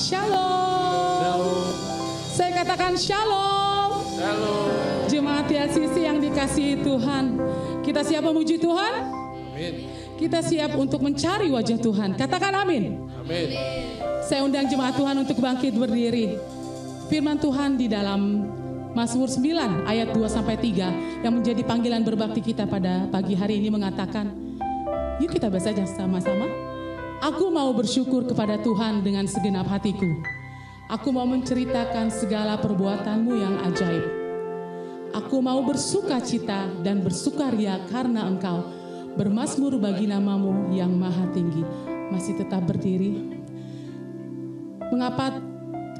Shalom. Saya katakan shalom. Shalom. Jemaat TLCC yang dikasihi Tuhan, kita siap memuji Tuhan? Amin. Kita siap untuk mencari wajah Tuhan. Katakan amin. Amin. Saya undang jemaat Tuhan untuk bangkit berdiri. Firman Tuhan di dalam Mazmur 9 ayat 2-3 yang menjadi panggilan berbakti kita pada pagi hari ini mengatakan, yuk kita baca sama-sama. Aku mau bersyukur kepada Tuhan dengan segenap hatiku. Aku mau menceritakan segala perbuatanmu yang ajaib. Aku mau bersuka cita dan bersukaria karena Engkau bermazmur bagi namamu yang maha tinggi. Masih tetap berdiri. Mengapa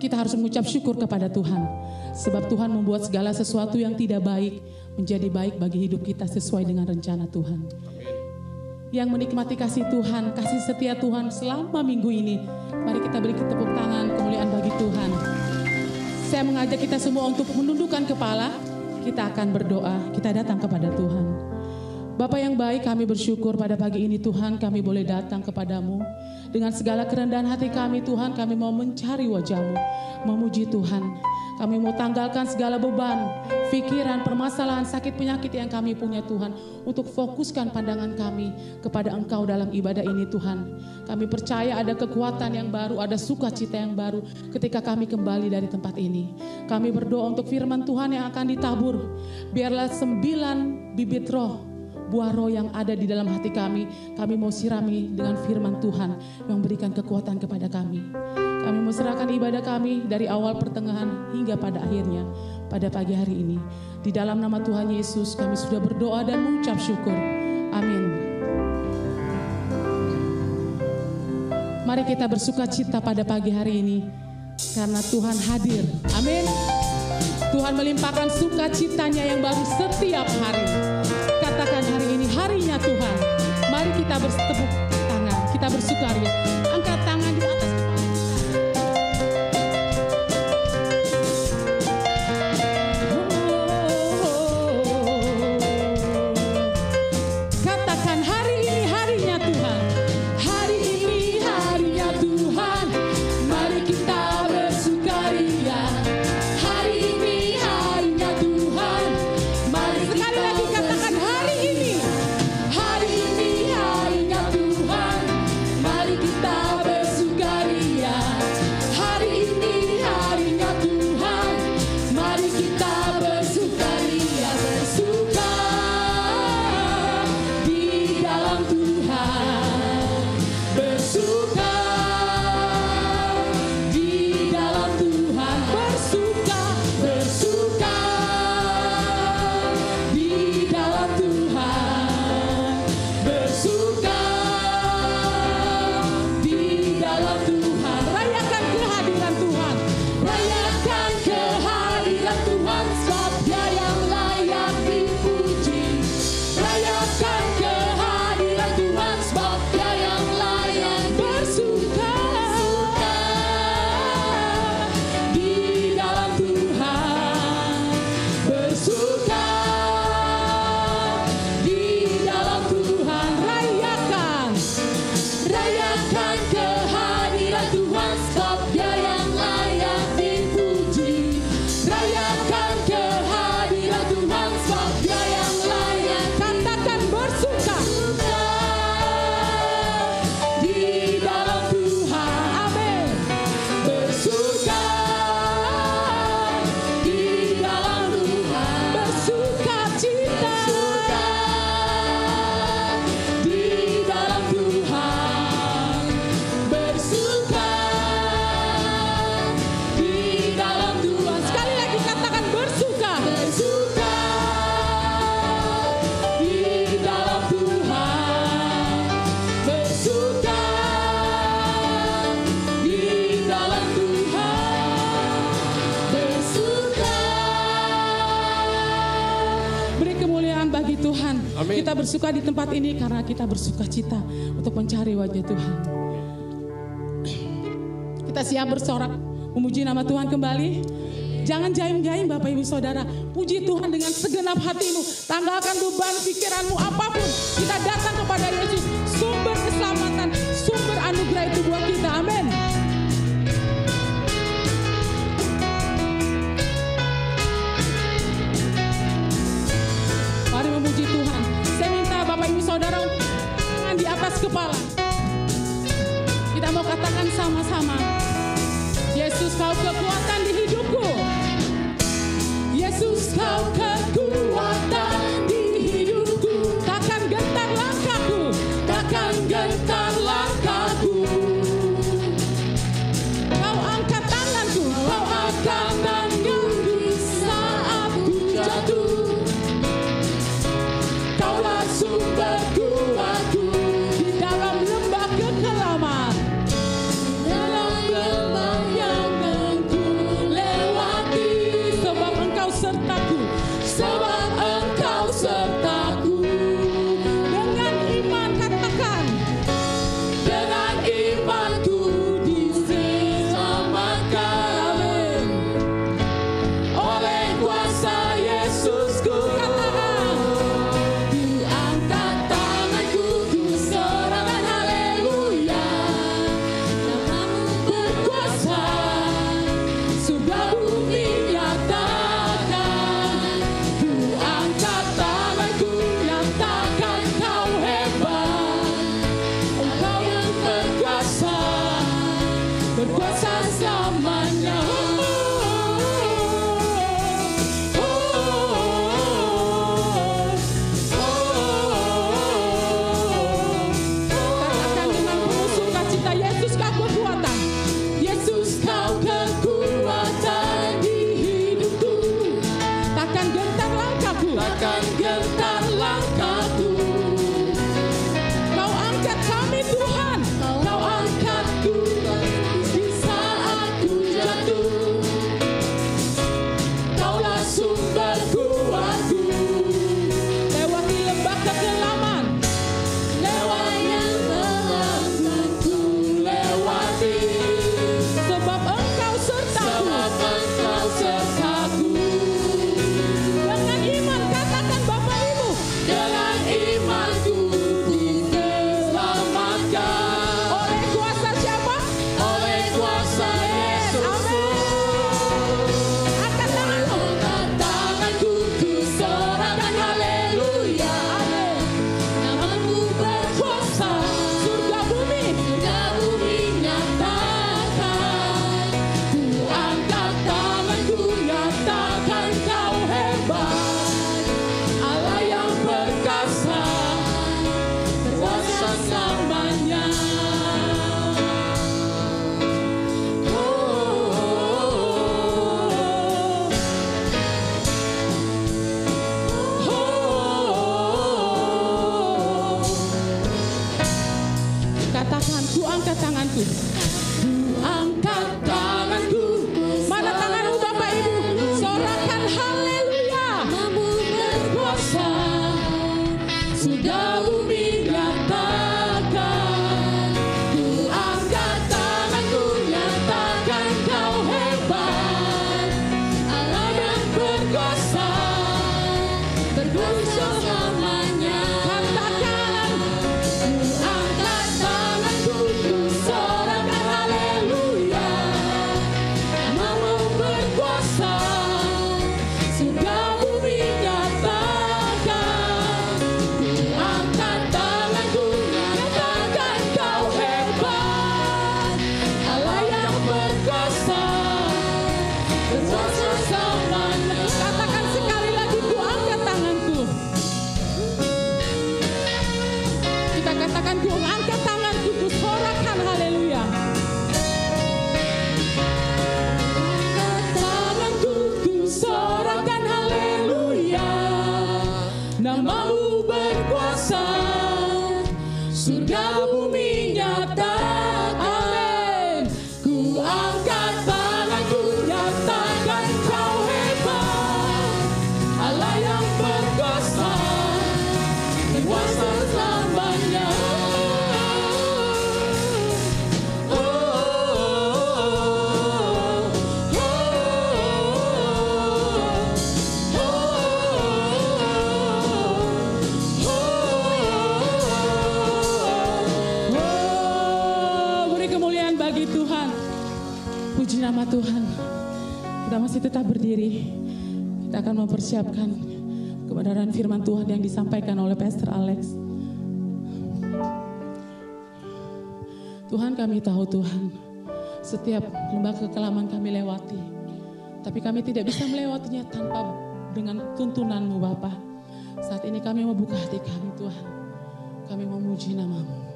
kita harus mengucap syukur kepada Tuhan? Sebab Tuhan membuat segala sesuatu yang tidak baik menjadi baik bagi hidup kita sesuai dengan rencana Tuhan. Yang menikmati kasih Tuhan, kasih setia Tuhan selama minggu ini, mari kita beri tepuk tangan kemuliaan bagi Tuhan. Saya mengajak kita semua untuk menundukkan kepala, kita akan berdoa, kita datang kepada Tuhan. Bapa yang baik, kami bersyukur pada pagi ini Tuhan, kami boleh datang kepadamu. Dengan segala kerendahan hati kami Tuhan, kami mau mencari wajah-Mu, memuji Tuhan. Kami mau tanggalkan segala beban, pikiran, permasalahan, sakit, penyakit yang kami punya Tuhan. Untuk fokuskan pandangan kami kepada Engkau dalam ibadah ini Tuhan. Kami percaya ada kekuatan yang baru, ada sukacita yang baru ketika kami kembali dari tempat ini. Kami berdoa untuk firman Tuhan yang akan ditabur. Biarlah 9 bibit roh, buah roh yang ada di dalam hati kami mau sirami dengan firman Tuhan yang memberikan kekuatan kepada kami. Kami mau serahkan ibadah kami dari awal pertengahan hingga pada akhirnya pada pagi hari ini. Di dalam nama Tuhan Yesus kami sudah berdoa dan mengucap syukur. Amin. Mari kita bersuka cita pada pagi hari ini karena Tuhan hadir. Amin. Tuhan melimpahkan sukacitanya yang baru setiap hari. Katakan hari ini harinya Tuhan. Mari kita bertepuk tangan, kita bersukaria. Angkat tangan di atas kepala. Katakan hari ini harinya Tuhan. Hari ini harinya Tuhan. Mari kita bersukaria. Hari ini harinya Tuhan. Mari sekali lagi katakan hari ini. Hari ini harinya Tuhan. Mari kita bersukaria. Hari ini harinya Tuhan. Mari kita bersukaria. Bersuka di dalam Tuhan. Bersuka di dalam Tuhan. Bersuka, bersuka di dalam Tuhan. Bersuka di dalam Tuhan. Rayakan kehadiran Tuhan. Rayakan kehadiran Tuhan, sebab Dia yang layak dipuji. Rayakan kehadiran Tuhan, sebab Dia yang layak bersuka di dalam Tuhan. Bersuka di dalam Tuhan. Rayakan, rayakan kehadiran Tuhan, sebab Dia yang layak dipuji. Rayakan kehadiran Tuhan, sebab Dia yang layak. Katakan bersuka di dalam Tuhan. Amin. Bersuka di dalam Tuhan. Bersuka cita di dalam Tuhan. Bersuka di dalam Tuhan. Sekali lagi katakan bersuka. Bersuka di dalam Tuhan. Bersuka di dalam Tuhan. Bersuka. Beri kemuliaan bagi Tuhan. Amin. Kita bersuka di tempat ini karena kita bersuka cita untuk mencari wajah Tuhan. Kita siap bersorak memuji nama Tuhan kembali. Jangan jaim-jaim Bapak Ibu Saudara. Puji Tuhan dengan segenap hatimu. Tanggalkan beban pikiranmu apapun. Kita datang kepada Yesus. Sumber keselamatan, sumber anugerah itu buat kita. Amin. Kita mau katakan sama-sama, Yesus kau kekuatan di hidupku. Yesus kau kekuatan di hidupku. Takkan gentar langkahku, takkan gentar langkahku. Kau angkat tanganku, kau angkat tanganku saat ku jatuh. Kaulah sumber kuatku di dalam lembah kekelaman. Dalam lembah yang akan ku lewati, sebab Engkau sertaku, sebab Engkau sertaku. Dengan iman katakan, dengan imanku diselamatkan. Amin. Oleh kuasa Yesusku, katakan, ku angkat tanganku, ku serahkan, haleluya. Namamu berkuasa, surga bumi nyatakan. Ku angkat tanganku, nyatakan kau hebat. Engkau yang berkuasa, berkuasa selamanya. Katakan dengan penuh sukacita, Yesus kau kekuatan. Yesus kau kekuatan di hidupku. Takkan gentar langkahku, takkan gentar langkahku. Kau angkat kami Tuhan, kau angkatku di saat ku jatuh. Kaulah sumber kuatku. Lewati lembah kekelaman, lewat yang telah ku lewati. Sebab Engkau sertaku, Engkau sertaku. Dengan iman katakan Bapak Ibu, dengan imanku diselamatkan. Oleh kuasa siapa? Oleh kuasa Yesus. Amin. Angkat tanganmu. Angkat tanganku, ku serahkan, haleluya. Amin. Namamu berkuasa, surga bumi nyatakan. Ku angkat tanganku, nyatakan kau hebat. Allah yang perkasa, berkuasa selamanya. Katakan, ku angkat tanganku. Ku angkat tanganku. Mana tanganmu Bapak Ibu? Sorakan haleluya. Namamu berkuasa, surga bumi nyatakan. Ku angkat tanganku, nyatakan kau hebat. Allah yang berkuasa, berkuasa selamanya. Katakan, ku angkat tanganku, ku sorakan haleluya. Namamu berkuasa, surga bumi nyatakan. Ku angkat tanganku, nyatakan kau hebat. Allah yang berkuasa, berkuasa selamanya. Katakan sekali lagi, ku angkat tanganku. Kita katakan, ku angkat tanganku, ku sorakan haleluya. Angkat tanganku, ku sorakan haleluya. Namamu berkuasa, surga bumi nyatakan. Amin. Ku angkat tanganku, nyatakan kau hebat. Allah yang berkuasa, berkuasa selamanya. Beri kemuliaan bagi Tuhan. Puji nama Tuhan. Kita masih tetap berdiri. Kita akan mempersiapkan kebenaran firman Tuhan yang disampaikan oleh Pastor Alex. Tuhan, kami tahu Tuhan, setiap lembah kekelaman kami lewati, tapi kami tidak bisa melewatinya tanpa dengan tuntunan-Mu Bapa. Saat ini kami mau buka hati kami Tuhan, kami memuji nama-Mu.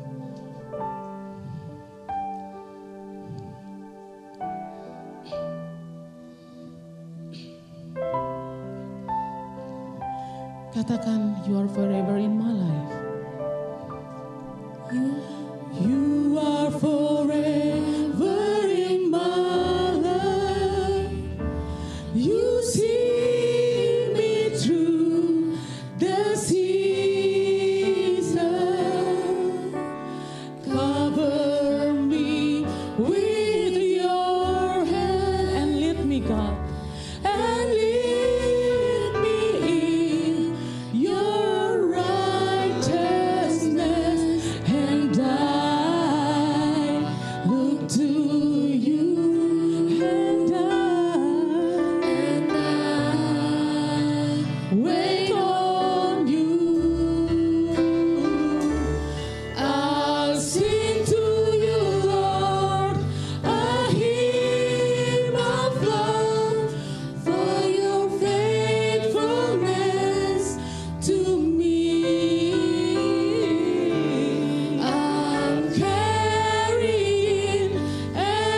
Katakan, you are forever in my life. You are forever in my life. You see me through the season. Cover me with your hand and lead me, God. And lead me in your righteousness, and I look to you, and I wait on you. I'll sing to you, Lord, a hymn of love for your faithfulness to me. I'm carrying an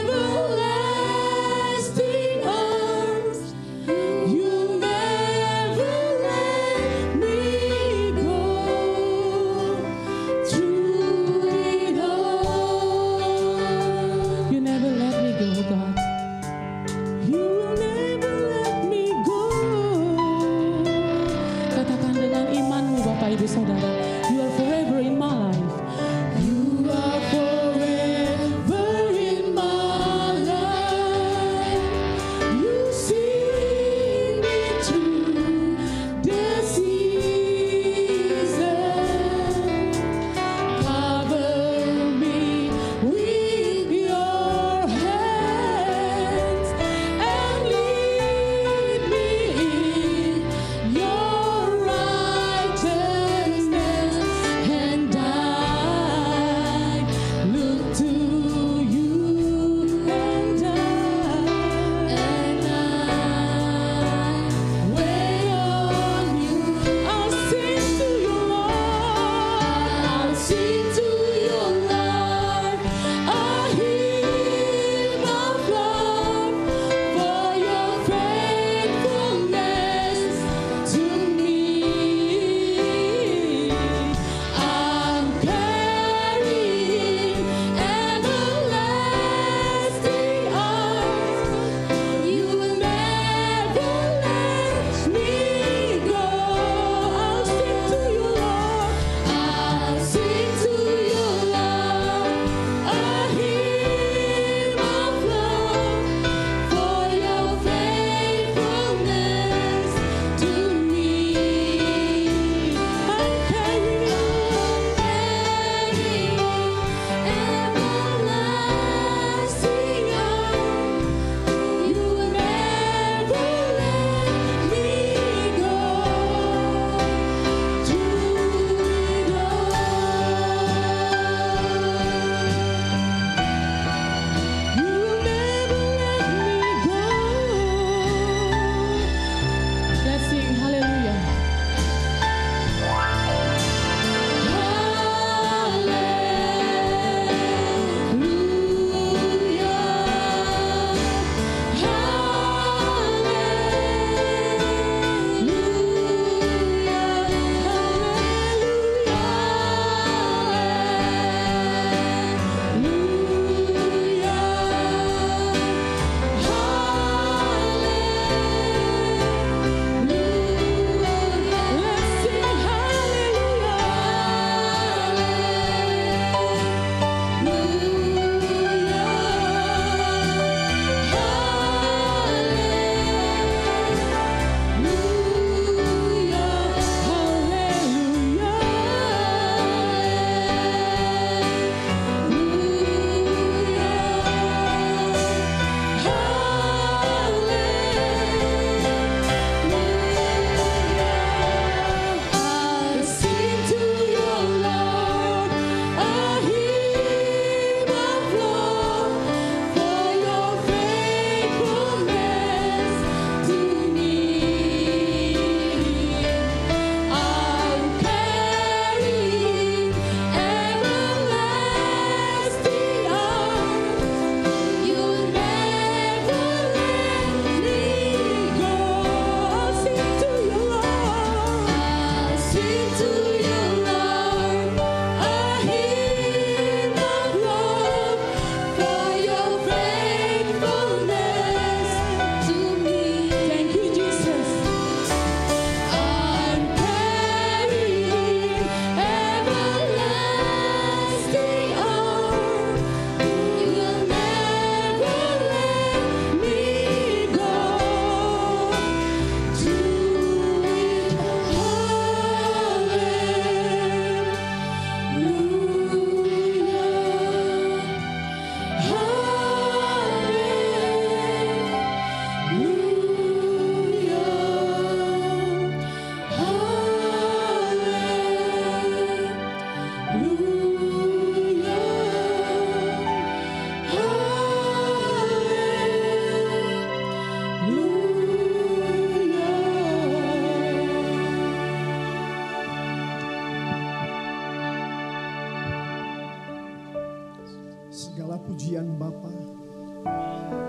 Bapa,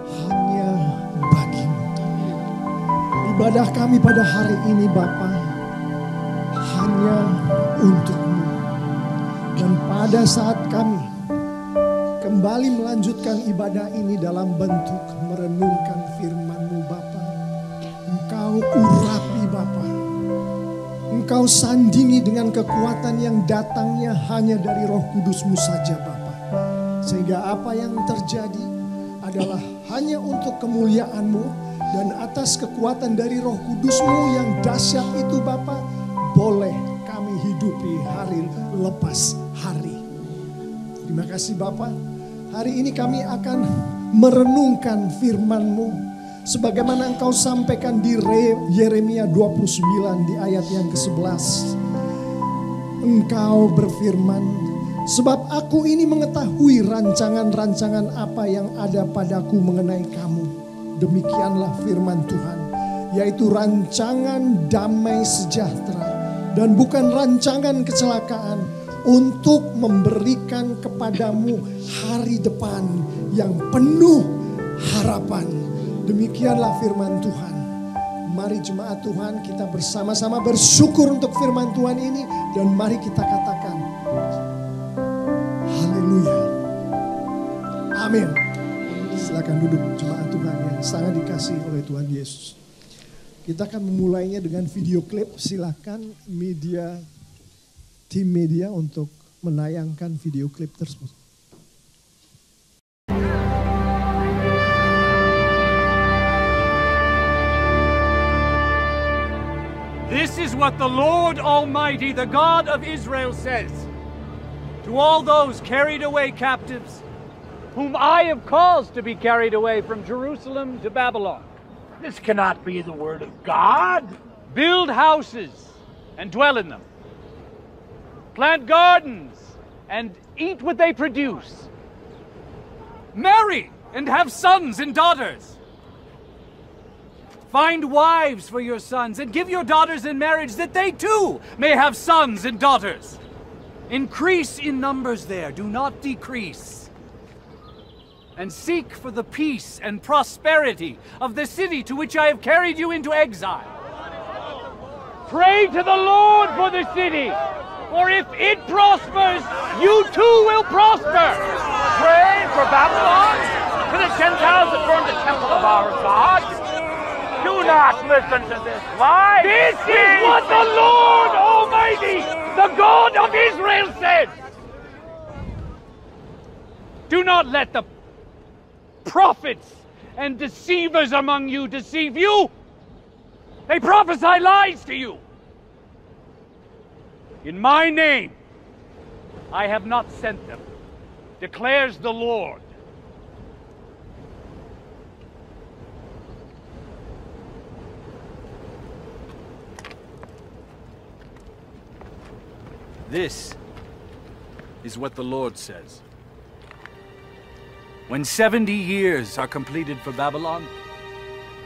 hanya bagi-Mu. Ibadah kami pada hari ini Bapa, hanya untuk-Mu. Dan pada saat kami kembali melanjutkan ibadah ini dalam bentuk merenungkan firman-Mu Bapa, Engkau urapi Bapa, Engkau sandingi dengan kekuatan yang datangnya hanya dari Roh Kudus-Mu saja Bapa. Sehingga apa yang terjadi adalah hanya untuk kemuliaan-Mu dan atas kekuatan dari Roh Kudus-Mu yang dahsyat itu Bapa, boleh kami hidupi hari lepas hari. Terima kasih Bapa. Hari ini kami akan merenungkan firman-Mu sebagaimana Engkau sampaikan di Yeremia 29 di ayat yang ke-11. Engkau berfirman, sebab aku ini mengetahui rancangan-rancangan apa yang ada padaku mengenai kamu. Demikianlah firman Tuhan, yaitu rancangan damai sejahtera dan bukan rancangan kecelakaan, untuk memberikan kepadamu hari depan yang penuh harapan. Demikianlah firman Tuhan. Mari jemaat Tuhan, kita bersama-sama bersyukur untuk firman Tuhan ini. Dan mari kita katakan, haleluya, amin. Silakan duduk jemaat Tuhan yang sangat dikasihi oleh Tuhan Yesus. Kita akan memulainya dengan video klip. Silakan tim media untuk menayangkan video klip tersebut. This is what the Lord Almighty, the God of Israel, says to all those carried away captives, whom I have caused to be carried away from Jerusalem to Babylon. This cannot be the word of God. Build houses and dwell in them. Plant gardens and eat what they produce. Marry and have sons and daughters. Find wives for your sons and give your daughters in marriage, that they too may have sons and daughters. Increase in numbers there, do not decrease. And seek for the peace and prosperity of the city to which I have carried you into exile. Pray to the Lord for the city, for if it prospers, you too will prosper. Pray for Babylon, for the Gentiles that burn the temple of our God. Do not listen to this lie. This is what the Lord Almighty, the God of Israel, said. Do not let the prophets and deceivers among you deceive you. They prophesy lies to you. In my name, I have not sent them, declares the Lord. This is what the Lord says. When 70 years are completed for Babylon,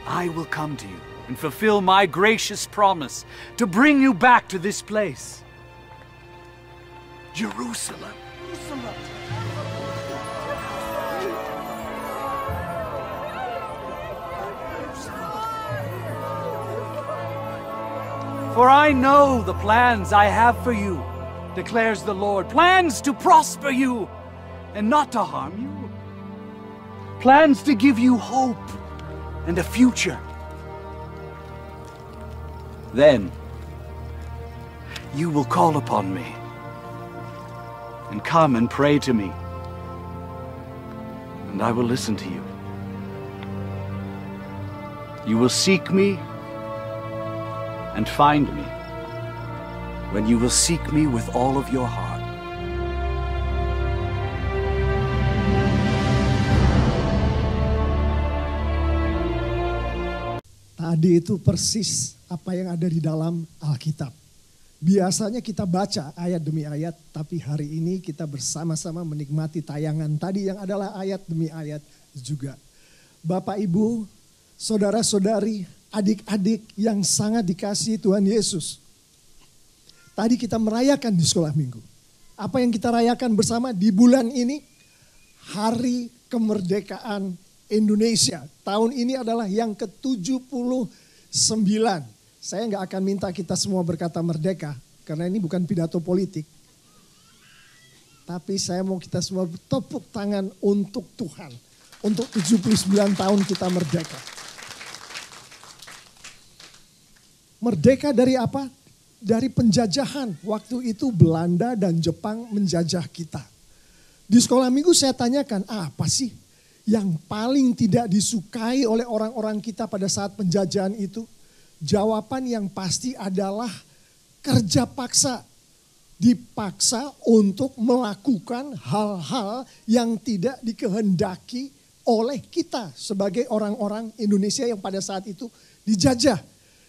I will come to you and fulfill my gracious promise to bring you back to this place, Jerusalem. For I know the plans I have for you, declares the Lord, plans to prosper you and not to harm you. Plans to give you hope and a future. Then you will call upon me and come and pray to me, and I will listen to you. You will seek me and find me when you will seek me with all of your heart. Tadi itu persis apa yang ada di dalam Alkitab. Biasanya kita baca ayat demi ayat, tapi hari ini kita bersama-sama menikmati tayangan tadi yang adalah ayat demi ayat juga. Bapak, Ibu, saudara-saudari, adik-adik yang sangat dikasihi Tuhan Yesus. Tadi kita merayakan di sekolah minggu. Apa yang kita rayakan bersama di bulan ini? Hari kemerdekaan Indonesia. Tahun ini adalah yang ke-79. Saya nggak akan minta kita semua berkata merdeka, karena ini bukan pidato politik. Tapi saya mau kita semua tepuk tangan untuk Tuhan. Untuk 79 tahun kita merdeka. Merdeka dari apa? Dari penjajahan. Waktu itu Belanda dan Jepang menjajah kita. Di sekolah minggu saya tanyakan, apa sih yang paling tidak disukai oleh orang-orang kita pada saat penjajahan itu? Jawaban yang pasti adalah kerja paksa. Dipaksa untuk melakukan hal-hal yang tidak dikehendaki oleh kita sebagai orang-orang Indonesia yang pada saat itu dijajah.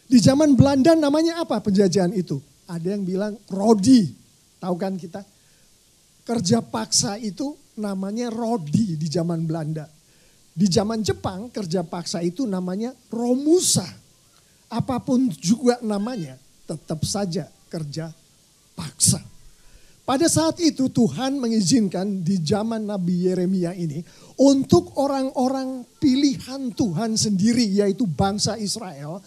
Di zaman Belanda namanya apa penjajahan itu? Ada yang bilang rodi. Tahu kan kita? Kerja paksa itu namanya rodi di zaman Belanda. Di zaman Jepang kerja paksa itu namanya romusa. Apapun juga namanya tetap saja kerja paksa. Pada saat itu Tuhan mengizinkan di zaman Nabi Yeremia ini untuk orang-orang pilihan Tuhan sendiri yaitu bangsa Israel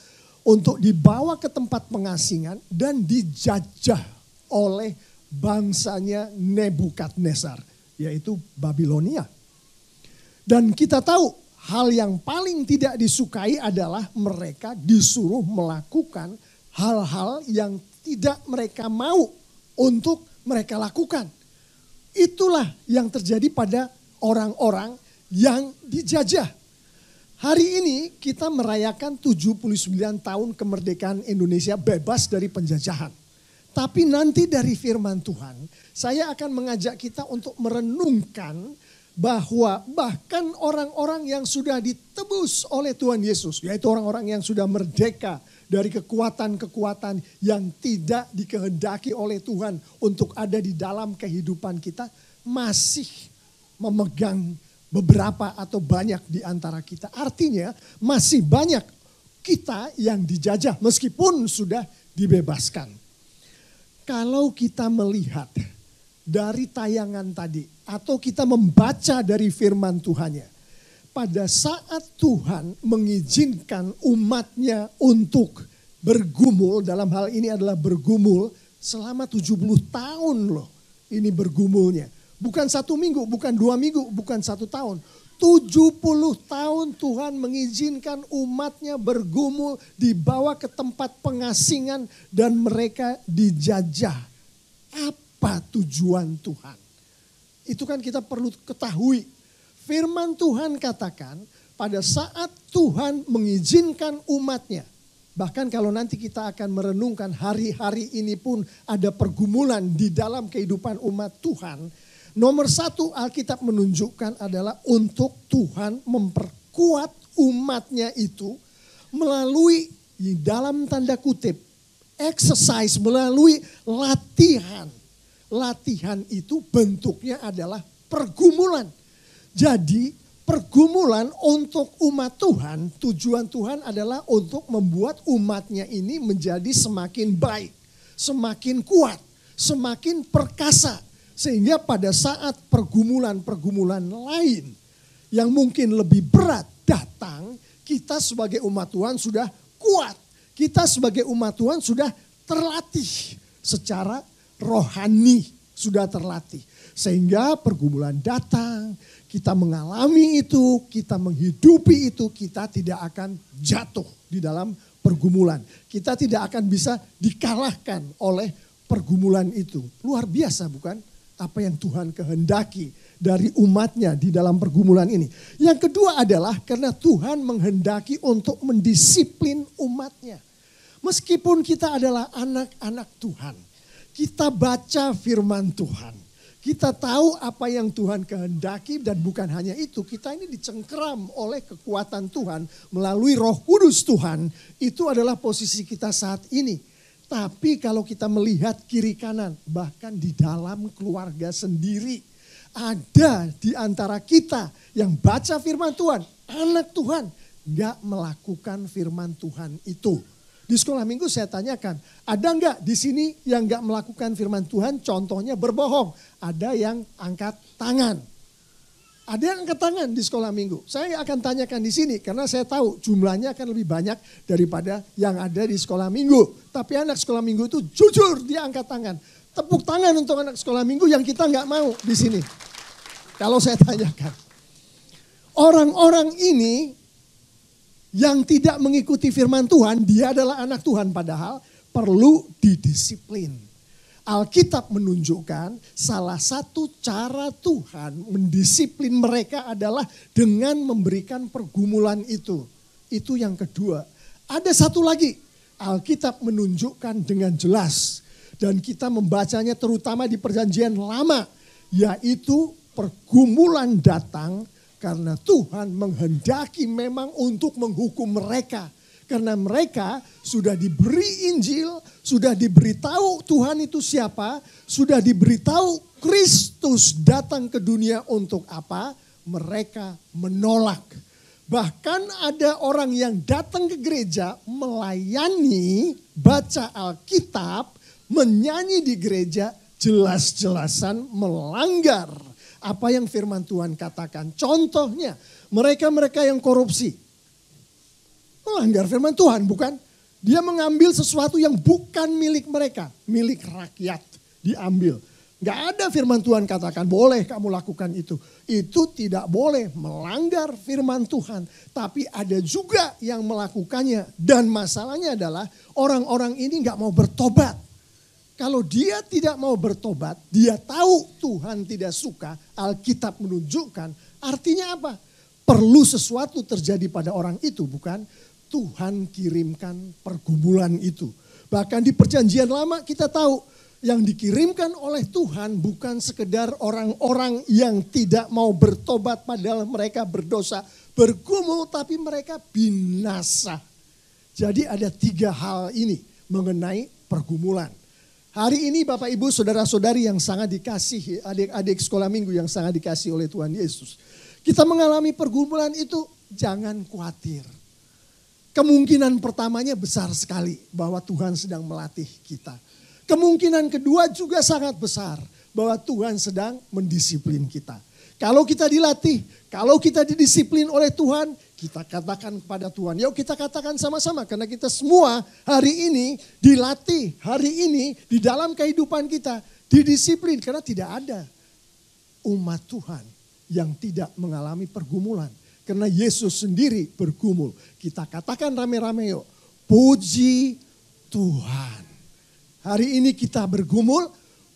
untuk dibawa ke tempat pengasingan dan dijajah oleh bangsanya Nebukadnezar yaitu Babilonia. Dan kita tahu hal yang paling tidak disukai adalah mereka disuruh melakukan hal-hal yang tidak mereka mau untuk mereka lakukan. Itulah yang terjadi pada orang-orang yang dijajah. Hari ini kita merayakan 79 tahun kemerdekaan Indonesia bebas dari penjajahan. Tapi nanti dari firman Tuhan, saya akan mengajak kita untuk merenungkan bahwa bahkan orang-orang yang sudah ditebus oleh Tuhan Yesus, yaitu orang-orang yang sudah merdeka dari kekuatan-kekuatan yang tidak dikehendaki oleh Tuhan untuk ada di dalam kehidupan kita, masih memegang beberapa atau banyak di antara kita. Artinya masih banyak kita yang dijajah meskipun sudah dibebaskan. Kalau kita melihat dari tayangan tadi atau kita membaca dari firman Tuhannya, pada saat Tuhan mengizinkan umatnya untuk bergumul, dalam hal ini adalah bergumul selama 70 tahun loh ini bergumulnya. Bukan 1 minggu, bukan 2 minggu, bukan 1 tahun. 70 tahun Tuhan mengizinkan umatnya bergumul, dibawa ke tempat pengasingan dan mereka dijajah. Apa tujuan Tuhan? Itu kan kita perlu ketahui. Firman Tuhan katakan pada saat Tuhan mengizinkan umatnya. Bahkan kalau nanti kita akan merenungkan hari-hari ini pun ada pergumulan di dalam kehidupan umat Tuhan. Nomor 1 Alkitab menunjukkan adalah untuk Tuhan memperkuat umatnya itu melalui dalam tanda kutip exercise, melalui latihan. Latihan itu bentuknya adalah pergumulan. Jadi pergumulan untuk umat Tuhan, tujuan Tuhan adalah untuk membuat umatnya ini menjadi semakin baik, semakin kuat, semakin perkasa. Sehingga pada saat pergumulan-pergumulan lain yang mungkin lebih berat datang, kita sebagai umat Tuhan sudah kuat. Kita sebagai umat Tuhan sudah terlatih secara rohani, sudah terlatih. Sehingga pergumulan datang, kita mengalami itu, kita menghidupi itu, kita tidak akan jatuh di dalam pergumulan. Kita tidak akan bisa dikalahkan oleh pergumulan itu. Luar biasa bukan? Apa yang Tuhan kehendaki dari umatnya di dalam pergumulan ini. Yang kedua adalah karena Tuhan menghendaki untuk mendisiplin umatnya. Meskipun kita adalah anak-anak Tuhan, kita baca firman Tuhan. Kita tahu apa yang Tuhan kehendaki dan bukan hanya itu. Kita ini dicengkeram oleh kekuatan Tuhan melalui Roh Kudus Tuhan. Itu adalah posisi kita saat ini. Tapi kalau kita melihat kiri kanan, bahkan di dalam keluarga sendiri, ada di antara kita yang baca firman Tuhan, anak Tuhan, gak melakukan firman Tuhan itu. Di sekolah minggu saya tanyakan, ada gak di sini yang gak melakukan firman Tuhan? Contohnya berbohong. Ada yang angkat tangan. Ada yang angkat tangan di sekolah minggu. Saya akan tanyakan di sini karena saya tahu jumlahnya akan lebih banyak daripada yang ada di sekolah minggu. Tapi anak sekolah minggu itu jujur dia angkat tangan. Tepuk tangan untuk anak sekolah minggu yang kita nggak mau di sini. Kalau saya tanyakan. Orang-orang ini yang tidak mengikuti firman Tuhan, dia adalah anak Tuhan padahal perlu didisiplin. Alkitab menunjukkan salah satu cara Tuhan mendisiplin mereka adalah dengan memberikan pergumulan itu. Itu yang kedua. Ada satu lagi, Alkitab menunjukkan dengan jelas dan kita membacanya terutama di Perjanjian Lama, yaitu pergumulan datang karena Tuhan menghendaki memang untuk menghukum mereka. Karena mereka sudah diberi Injil, sudah diberitahu Tuhan itu siapa, sudah diberitahu Kristus datang ke dunia untuk apa, mereka menolak. Bahkan ada orang yang datang ke gereja melayani, baca Alkitab, menyanyi di gereja, jelas-jelasan melanggar apa yang firman Tuhan katakan. Contohnya, mereka-mereka yang korupsi. Melanggar firman Tuhan, bukan? Dia mengambil sesuatu yang bukan milik mereka, milik rakyat, diambil. Gak ada firman Tuhan katakan boleh kamu lakukan itu. Itu tidak boleh, melanggar firman Tuhan. Tapi ada juga yang melakukannya. Dan masalahnya adalah orang-orang ini gak mau bertobat. Kalau dia tidak mau bertobat, dia tahu Tuhan tidak suka, Alkitab menunjukkan. Artinya apa? Perlu sesuatu terjadi pada orang itu, bukan? Tuhan kirimkan pergumulan itu. Bahkan di Perjanjian Lama kita tahu yang dikirimkan oleh Tuhan bukan sekedar orang-orang yang tidak mau bertobat padahal mereka berdosa, bergumul tapi mereka binasa. Jadi ada 3 hal ini mengenai pergumulan. Hari ini Bapak Ibu saudara-saudari yang sangat dikasihi, adik-adik sekolah minggu yang sangat dikasihi oleh Tuhan Yesus. Kita mengalami pergumulan itu, jangan khawatir. Kemungkinan pertamanya besar sekali bahwa Tuhan sedang melatih kita. Kemungkinan kedua juga sangat besar bahwa Tuhan sedang mendisiplin kita. Kalau kita dilatih, kalau kita didisiplin oleh Tuhan, kita katakan kepada Tuhan. Yuk kita katakan sama-sama karena kita semua hari ini dilatih, hari ini di dalam kehidupan kita didisiplin. Karena tidak ada umat Tuhan yang tidak mengalami pergumulan. Karena Yesus sendiri bergumul. Kita katakan rame-rame yuk. Puji Tuhan. Hari ini kita bergumul.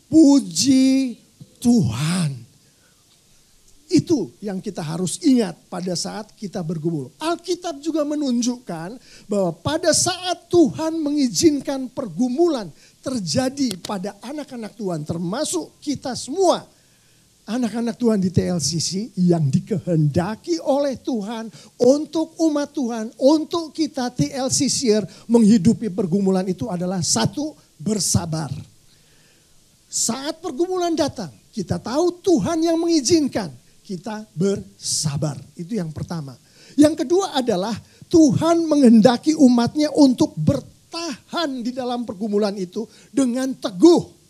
Puji Tuhan. Itu yang kita harus ingat pada saat kita bergumul. Alkitab juga menunjukkan bahwa pada saat Tuhan mengizinkan pergumulan terjadi pada anak-anak Tuhan. Termasuk kita semua. Anak-anak Tuhan di TLCC yang dikehendaki oleh Tuhan untuk umat Tuhan, untuk kita TLCCer menghidupi pergumulan itu adalah 1, bersabar. Saat pergumulan datang, kita tahu Tuhan yang mengizinkan, kita bersabar. Itu yang pertama. Yang kedua adalah Tuhan menghendaki umatnya untuk bertahan di dalam pergumulan itu dengan teguh.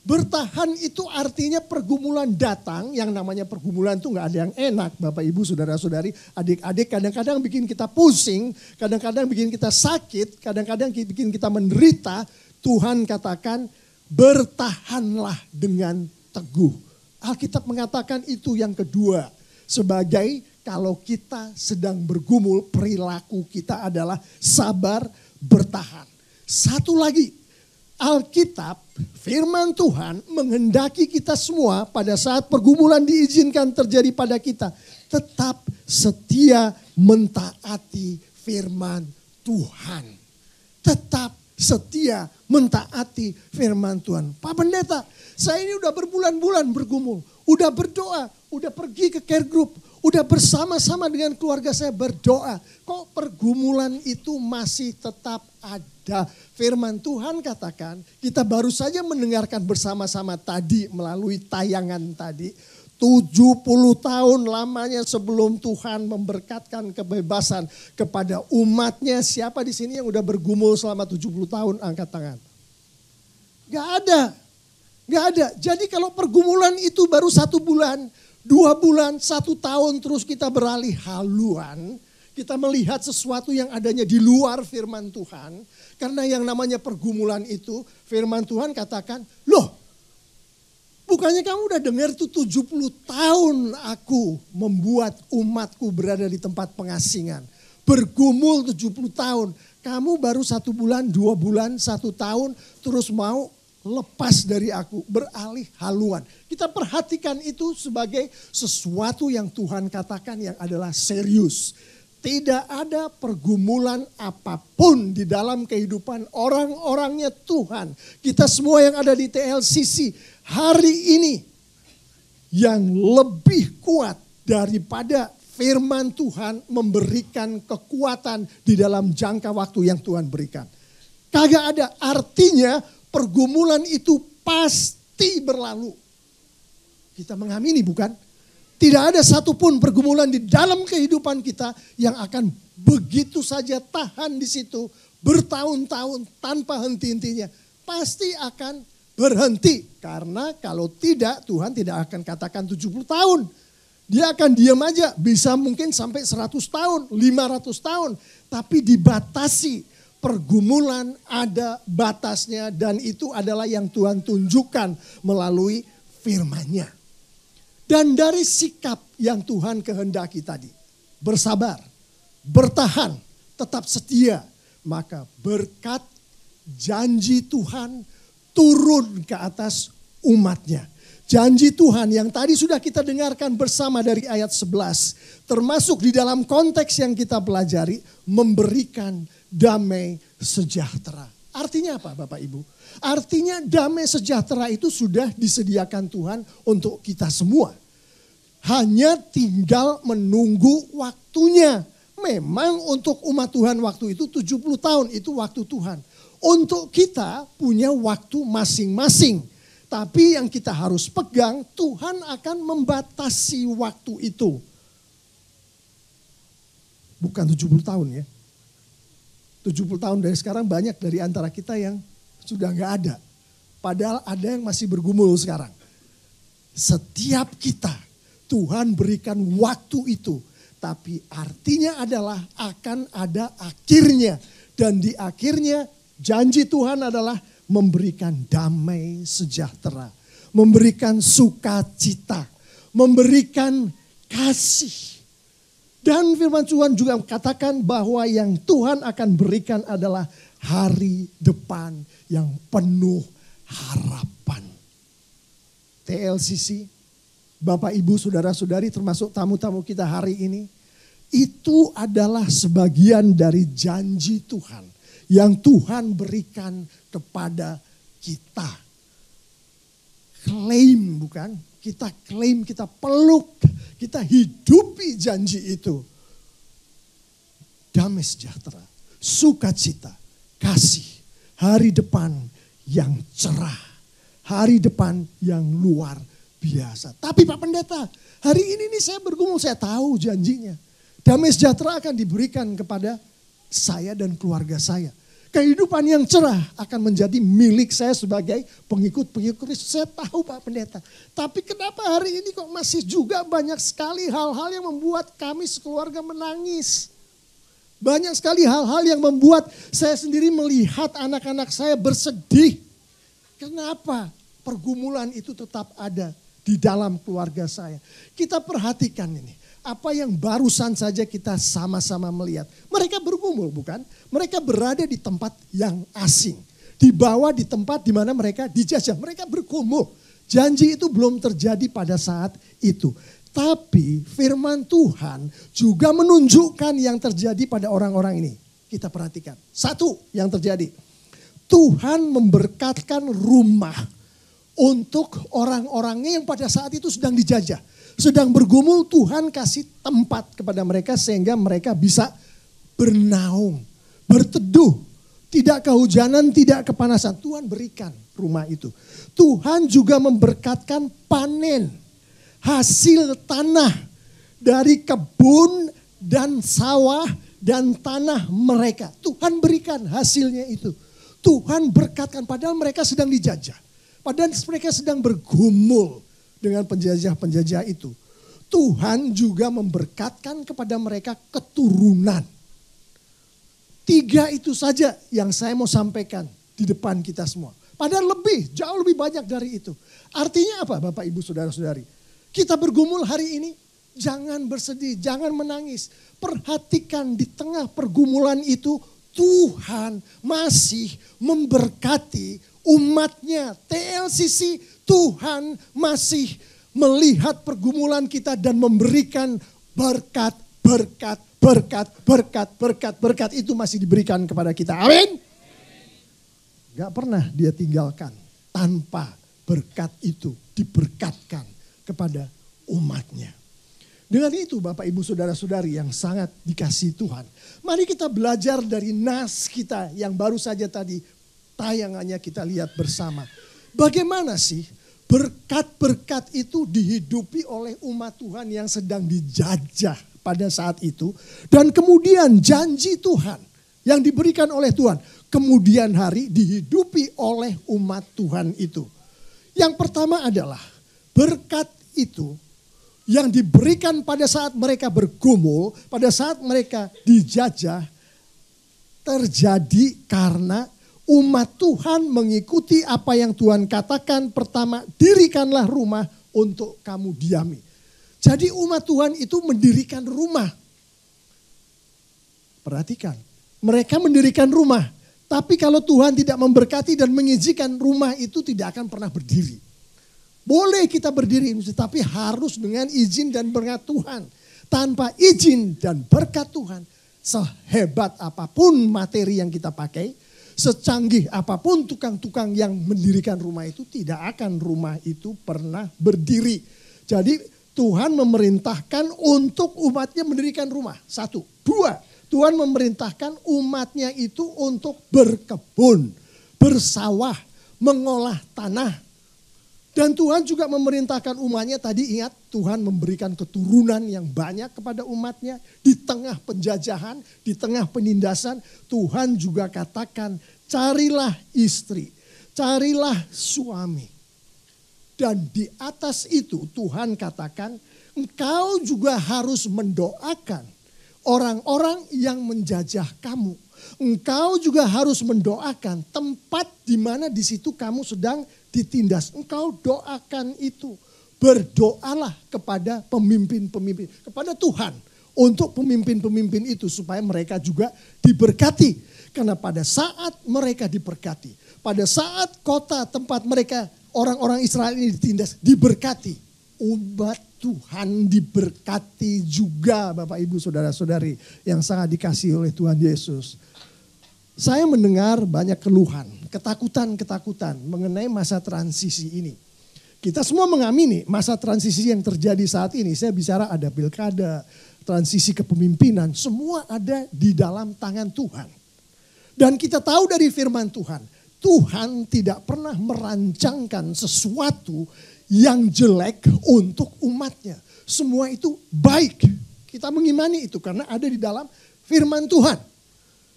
Bertahan itu artinya pergumulan datang, yang namanya pergumulan itu gak ada yang enak Bapak Ibu saudara-saudari, adik-adik kadang-kadang bikin kita pusing, kadang-kadang bikin kita sakit, kadang-kadang bikin kita menderita. Tuhan katakan bertahanlah dengan teguh. Alkitab mengatakan itu yang kedua, sebagai kalau kita sedang bergumul perilaku kita adalah sabar bertahan. Satu lagi. Alkitab, firman Tuhan menghendaki kita semua pada saat pergumulan diizinkan terjadi pada kita. Tetap setia mentaati firman Tuhan. Tetap setia mentaati firman Tuhan. Pak Pendeta, saya ini udah berbulan-bulan bergumul. Udah berdoa, udah pergi ke care group. Udah bersama-sama dengan keluarga saya berdoa. Kok pergumulan itu masih tetap ada? Firman Tuhan katakan, kita baru saja mendengarkan bersama-sama tadi melalui tayangan tadi. 70 tahun lamanya sebelum Tuhan memberkatkan kebebasan kepada umatnya. Siapa di sini yang udah bergumul selama 70 tahun? Angkat tangan. Gak ada. Gak ada. Jadi kalau pergumulan itu baru 1 bulan, 2 bulan, 1 tahun terus kita beralih haluan. Kita melihat sesuatu yang adanya di luar firman Tuhan. Karena yang namanya pergumulan itu, firman Tuhan katakan, loh, bukannya kamu udah dengar tuh 70 tahun aku membuat umatku berada di tempat pengasingan. Bergumul 70 tahun. Kamu baru 1 bulan, 2 bulan, 1 tahun terus mau lepas dari aku, beralih haluan. Kita perhatikan itu sebagai sesuatu yang Tuhan katakan yang adalah serius. Tidak ada pergumulan apapun di dalam kehidupan orang-orangnya Tuhan. Kita semua yang ada di TLCC hari ini yang lebih kuat daripada firman Tuhan memberikan kekuatan di dalam jangka waktu yang Tuhan berikan. Kagak ada, artinya pergumulan itu pasti berlalu. Kita mengamini bukan? Tidak ada satupun pergumulan di dalam kehidupan kita yang akan begitu saja tahan di situ bertahun-tahun tanpa henti-hentinya. Pasti akan berhenti. Karena kalau tidak, Tuhan tidak akan katakan 70 tahun. Dia akan diam aja, bisa mungkin sampai 100 tahun, 500 tahun. Tapi dibatasi, pergumulan ada batasnya dan itu adalah yang Tuhan tunjukkan melalui firman-Nya. Dan dari sikap yang Tuhan kehendaki tadi, bersabar, bertahan, tetap setia, maka berkat janji Tuhan turun ke atas umat-Nya. Janji Tuhan yang tadi sudah kita dengarkan bersama dari ayat 11. Termasuk di dalam konteks yang kita pelajari. Memberikan damai sejahtera. Artinya apa Bapak Ibu? Artinya damai sejahtera itu sudah disediakan Tuhan untuk kita semua. Hanya tinggal menunggu waktunya. Memang untuk umat Tuhan waktu itu 70 tahun itu waktu Tuhan. Untuk kita punya waktu masing-masing. Tapi yang kita harus pegang, Tuhan akan membatasi waktu itu. Bukan 70 tahun ya. 70 tahun dari sekarang banyak dari antara kita yang sudah gak ada. Padahal ada yang masih bergumul sekarang. Setiap kita, Tuhan berikan waktu itu. Tapi artinya adalah akan ada akhirnya. Dan di akhirnya janji Tuhan adalah memberikan damai sejahtera, memberikan sukacita, memberikan kasih. Dan firman Tuhan juga katakan bahwa yang Tuhan akan berikan adalah hari depan yang penuh harapan. TLCC, Bapak Ibu Saudara-saudari termasuk tamu-tamu kita hari ini, itu adalah sebagian dari janji Tuhan yang Tuhan berikan kepada kita. Klaim bukan? Kita klaim, kita peluk, kita hidupi janji itu. Damai sejahtera, sukacita, kasih, hari depan yang cerah, hari depan yang luar biasa. Tapi Pak Pendeta, hari ini nih saya bergumul, saya tahu janjinya. Damai sejahtera akan diberikan kepada saya dan keluarga saya. Kehidupan yang cerah akan menjadi milik saya sebagai pengikut-pengikut Kristus. Saya tahu Pak Pendeta. Tapi kenapa hari ini kok masih juga banyak sekali hal-hal yang membuat kami sekeluarga menangis. Banyak sekali hal-hal yang membuat saya sendiri melihat anak-anak saya bersedih. Kenapa pergumulan itu tetap ada di dalam keluarga saya. Kita perhatikan ini. Apa yang barusan saja kita sama-sama melihat. Mereka bergumul bukan? Mereka berada di tempat yang asing. Dibawa di tempat di mana mereka dijajah. Mereka bergumul. Janji itu belum terjadi pada saat itu. Tapi firman Tuhan juga menunjukkan yang terjadi pada orang-orang ini. Kita perhatikan. Satu yang terjadi. Tuhan memberkatkan rumah untuk orang-orangnya yang pada saat itu sedang dijajah. Sedang bergumul, Tuhan kasih tempat kepada mereka sehingga mereka bisa bernaung, berteduh. Tidak kehujanan, tidak kepanasan. Tuhan berikan rumah itu. Tuhan juga memberkatkan panen. Hasil tanah dari kebun dan sawah dan tanah mereka. Tuhan berikan hasilnya itu. Tuhan berkatkan padahal mereka sedang dijajah. Padahal mereka sedang bergumul dengan penjajah-penjajah itu. Tuhan juga memberkatkan kepada mereka keturunan. 3 itu saja yang saya mau sampaikan di depan kita semua. Padahal jauh lebih banyak dari itu. Artinya apa Bapak Ibu Saudara-saudari? Kita bergumul hari ini, jangan bersedih, jangan menangis. Perhatikan di tengah pergumulan itu Tuhan masih memberkati umatnya. TLCC, Tuhan masih melihat pergumulan kita dan memberikan berkat itu masih diberikan kepada kita. Amin. Gak pernah dia tinggalkan tanpa berkat itu diberkatkan kepada umatnya. Dengan itu Bapak Ibu Saudara-saudari yang sangat dikasihi Tuhan. Mari kita belajar dari nas kita yang baru saja tadi tayangannya kita lihat bersama. Bagaimana sih berkat-berkat itu dihidupi oleh umat Tuhan yang sedang dijajah pada saat itu. Dan kemudian janji Tuhan yang diberikan oleh Tuhan. Kemudian hari dihidupi oleh umat Tuhan itu. Yang pertama adalah berkat itu yang diberikan pada saat mereka bergumul, pada saat mereka dijajah, terjadi karena umat Tuhan mengikuti apa yang Tuhan katakan. Pertama, dirikanlah rumah untuk kamu diami. Jadi umat Tuhan itu mendirikan rumah. Perhatikan, mereka mendirikan rumah. Tapi kalau Tuhan tidak memberkati dan mengizinkan, rumah itu tidak akan pernah berdiri. Boleh kita berdiri, tapi harus dengan izin dan berkat Tuhan. Tanpa izin dan berkat Tuhan, sehebat apapun materi yang kita pakai, secanggih apapun tukang-tukang yang mendirikan rumah itu, tidak akan rumah itu pernah berdiri. Jadi Tuhan memerintahkan untuk umatnya mendirikan rumah. 1, 2. Tuhan memerintahkan umatnya itu untuk berkebun, bersawah, mengolah tanah. Dan Tuhan juga memerintahkan umatnya, tadi ingat Tuhan memberikan keturunan yang banyak kepada umatnya. Di tengah penjajahan, di tengah penindasan, Tuhan juga katakan carilah istri, carilah suami. Dan di atas itu Tuhan katakan engkau juga harus mendoakan orang-orang yang menjajah kamu. Engkau juga harus mendoakan tempat di mana di situ kamu sedang ditindas. Engkau doakan itu. Berdoalah kepada pemimpin-pemimpin, kepada Tuhan untuk pemimpin-pemimpin itu supaya mereka juga diberkati. Karena pada saat mereka diberkati, pada saat kota tempat mereka orang-orang Israel ini ditindas diberkati, umat Tuhan diberkati juga Bapak Ibu Saudara-saudari yang sangat dikasihi oleh Tuhan Yesus. Saya mendengar banyak keluhan, ketakutan mengenai masa transisi ini. Kita semua mengamini masa transisi yang terjadi saat ini. Saya bicara ada pilkada, transisi kepemimpinan, semua ada di dalam tangan Tuhan. Dan kita tahu dari firman Tuhan, Tuhan tidak pernah merancangkan sesuatu yang jelek untuk umatnya. Semua itu baik. Kita mengimani itu karena ada di dalam firman Tuhan.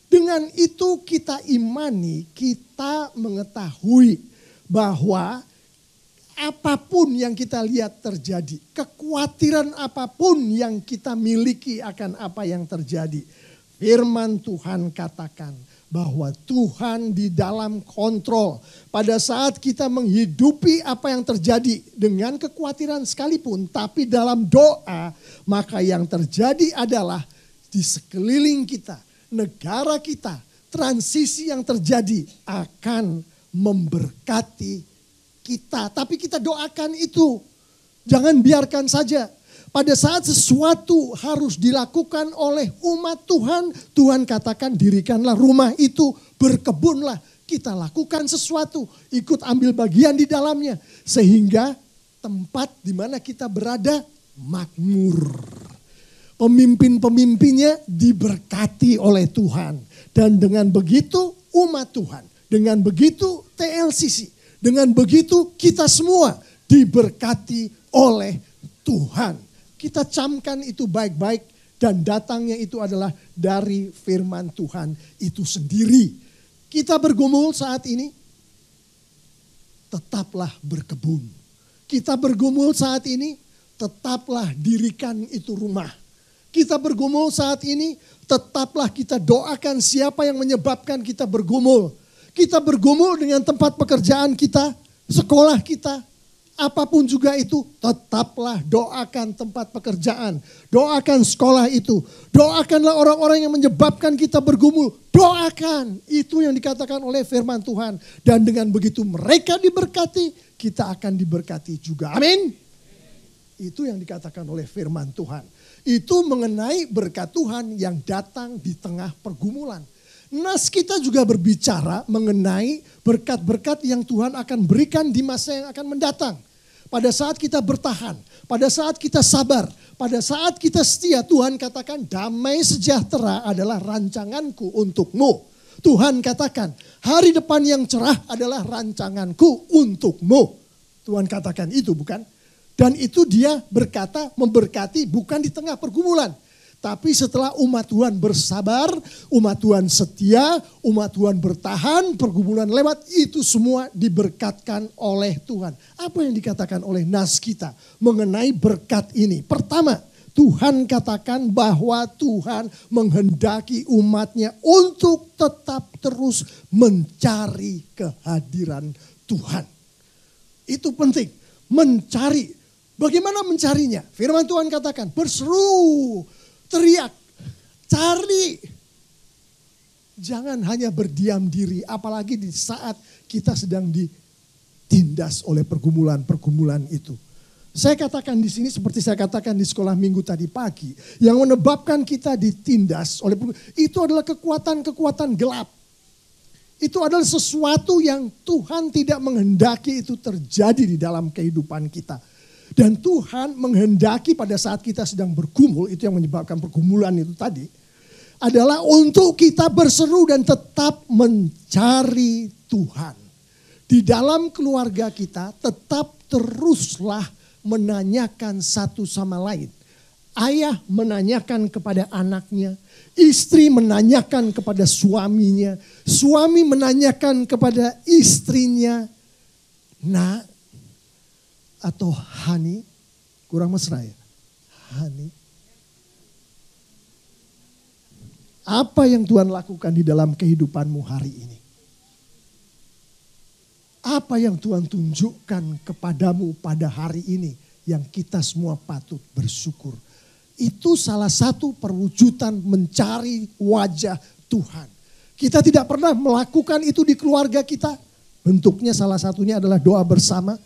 Dengan itu kita imani, kita mengetahui bahwa apapun yang kita lihat terjadi, kekhawatiran apapun yang kita miliki akan apa yang terjadi, firman Tuhan katakan bahwa Tuhan di dalam kontrol. Pada saat kita menghidupi apa yang terjadi dengan kekhawatiran sekalipun, tapi dalam doa, maka yang terjadi adalah di sekeliling kita, negara kita, transisi yang terjadi akan memberkati kita. Tapi kita doakan itu, jangan biarkan saja. Pada saat sesuatu harus dilakukan oleh umat Tuhan, Tuhan katakan dirikanlah rumah itu, berkebunlah. Kita lakukan sesuatu, ikut ambil bagian di dalamnya. Sehingga tempat di mana kita berada makmur. Pemimpin-pemimpinnya diberkati oleh Tuhan. Dan dengan begitu umat Tuhan, dengan begitu TLCC, dengan begitu kita semua diberkati oleh Tuhan. Kita camkan itu baik-baik dan datangnya itu adalah dari firman Tuhan itu sendiri. Kita bergumul saat ini, tetaplah berkebun. Kita bergumul saat ini, tetaplah dirikan itu rumah. Kita bergumul saat ini, tetaplah kita doakan siapa yang menyebabkan kita bergumul. Kita bergumul dengan tempat pekerjaan kita, sekolah kita, apapun juga itu, tetaplah doakan tempat pekerjaan. Doakan sekolah itu. Doakanlah orang-orang yang menyebabkan kita bergumul. Doakan. Itu yang dikatakan oleh firman Tuhan. Dan dengan begitu mereka diberkati, kita akan diberkati juga. Amin. Itu yang dikatakan oleh firman Tuhan. Itu mengenai berkat Tuhan yang datang di tengah pergumulan. Nas kita juga berbicara mengenai berkat-berkat yang Tuhan akan berikan di masa yang akan mendatang. Pada saat kita bertahan, pada saat kita sabar, pada saat kita setia, Tuhan katakan damai sejahtera adalah rancanganku untukmu. Tuhan katakan hari depan yang cerah adalah rancanganku untukmu. Tuhan katakan itu bukan? Dan itu dia berkata memberkati bukan di tengah pergumulan. Tapi setelah umat Tuhan bersabar, umat Tuhan setia, umat Tuhan bertahan, pergumulan lewat, itu semua diberkatkan oleh Tuhan. Apa yang dikatakan oleh nas kita mengenai berkat ini? Pertama, Tuhan katakan bahwa Tuhan menghendaki umatnya untuk tetap terus mencari kehadiran Tuhan. Itu penting, mencari. Bagaimana mencarinya? Firman Tuhan katakan, berseru, teriak, cari. Jangan hanya berdiam diri, apalagi di saat kita sedang ditindas oleh pergumulan-pergumulan itu. Saya katakan di sini seperti saya katakan di sekolah minggu tadi pagi, yang menyebabkan kita ditindas oleh itu adalah kekuatan-kekuatan gelap. Itu adalah sesuatu yang Tuhan tidak menghendaki itu terjadi di dalam kehidupan kita. Dan Tuhan menghendaki pada saat kita sedang bergumul, itu yang menyebabkan pergumulan itu tadi, adalah untuk kita berseru dan tetap mencari Tuhan. Di dalam keluarga kita tetap teruslah menanyakan satu sama lain. Ayah menanyakan kepada anaknya, istri menanyakan kepada suaminya, suami menanyakan kepada istrinya, nak, atau Hani, kurang mesra ya, Hani. Apa yang Tuhan lakukan di dalam kehidupanmu hari ini? Apa yang Tuhan tunjukkan kepadamu pada hari ini yang kita semua patut bersyukur? Itu salah satu perwujudan mencari wajah Tuhan. Kita tidak pernah melakukan itu di keluarga kita. Bentuknya salah satunya adalah doa bersama.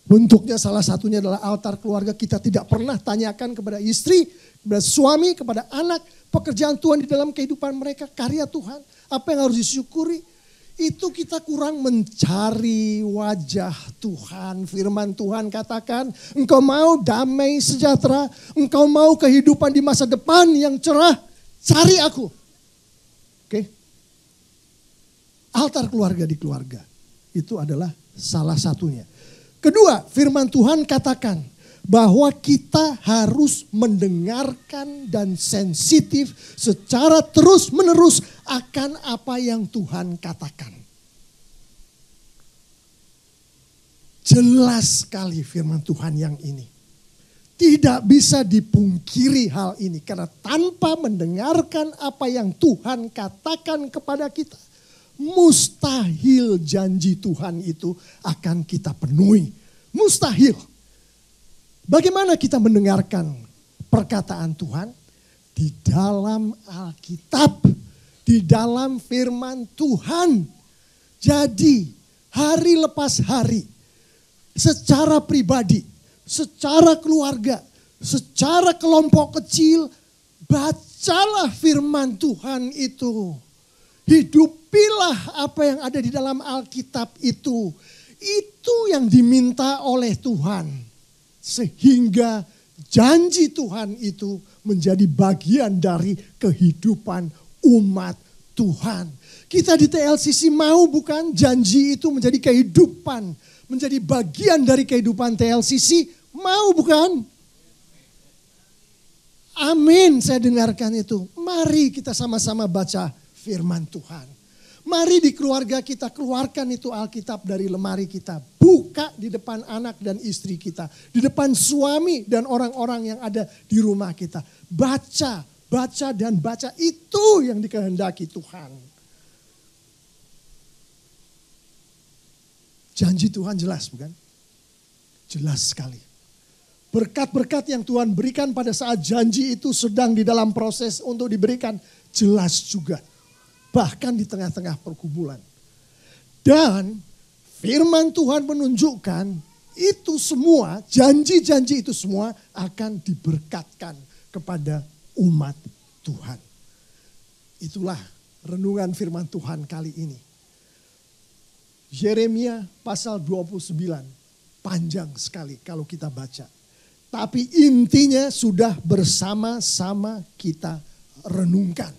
Bentuknya salah satunya adalah altar keluarga. Kita tidak pernah tanyakan kepada istri, kepada suami, kepada anak. Pekerjaan Tuhan di dalam kehidupan mereka, karya Tuhan. Apa yang harus disyukuri? Itu kita kurang mencari wajah Tuhan. Firman Tuhan katakan, engkau mau damai sejahtera, engkau mau kehidupan di masa depan yang cerah, cari aku. Oke? Altar keluarga di keluarga. Itu adalah salah satunya. Kedua, firman Tuhan katakan bahwa kita harus mendengarkan dan sensitif secara terus-menerus akan apa yang Tuhan katakan. Jelas sekali firman Tuhan yang ini. Tidak bisa dipungkiri hal ini karena tanpa mendengarkan apa yang Tuhan katakan kepada kita, mustahil janji Tuhan itu akan kita penuhi. Mustahil. Bagaimana kita mendengarkan perkataan Tuhan? Di dalam Alkitab. Di dalam firman Tuhan. Jadi hari lepas hari. Secara pribadi. Secara keluarga. Secara kelompok kecil. Bacalah firman Tuhan itu. Hidupilah apa yang ada di dalam Alkitab itu. Itu yang diminta oleh Tuhan. Sehingga janji Tuhan itu menjadi bagian dari kehidupan umat Tuhan. Kita di TLCC mau bukan janji itu menjadi kehidupan. Menjadi bagian dari kehidupan TLCC. Mau bukan? Amin, saya dengarkan itu. Mari kita sama-sama baca firman Tuhan. Mari di keluarga kita keluarkan itu Alkitab dari lemari kita. Buka di depan anak dan istri kita. Di depan suami dan orang-orang yang ada di rumah kita. Baca, baca dan baca. Itu yang dikehendaki Tuhan. Janji Tuhan jelas bukan? Jelas sekali. Berkat-berkat yang Tuhan berikan pada saat janji itu sedang di dalam proses untuk diberikan. Jelas juga. Bahkan di tengah-tengah pergumulan. Dan firman Tuhan menunjukkan itu semua, janji-janji itu semua akan diberkatkan kepada umat Tuhan. Itulah renungan firman Tuhan kali ini. Yeremia pasal 29, panjang sekali kalau kita baca. Tapi intinya sudah bersama-sama kita renungkan.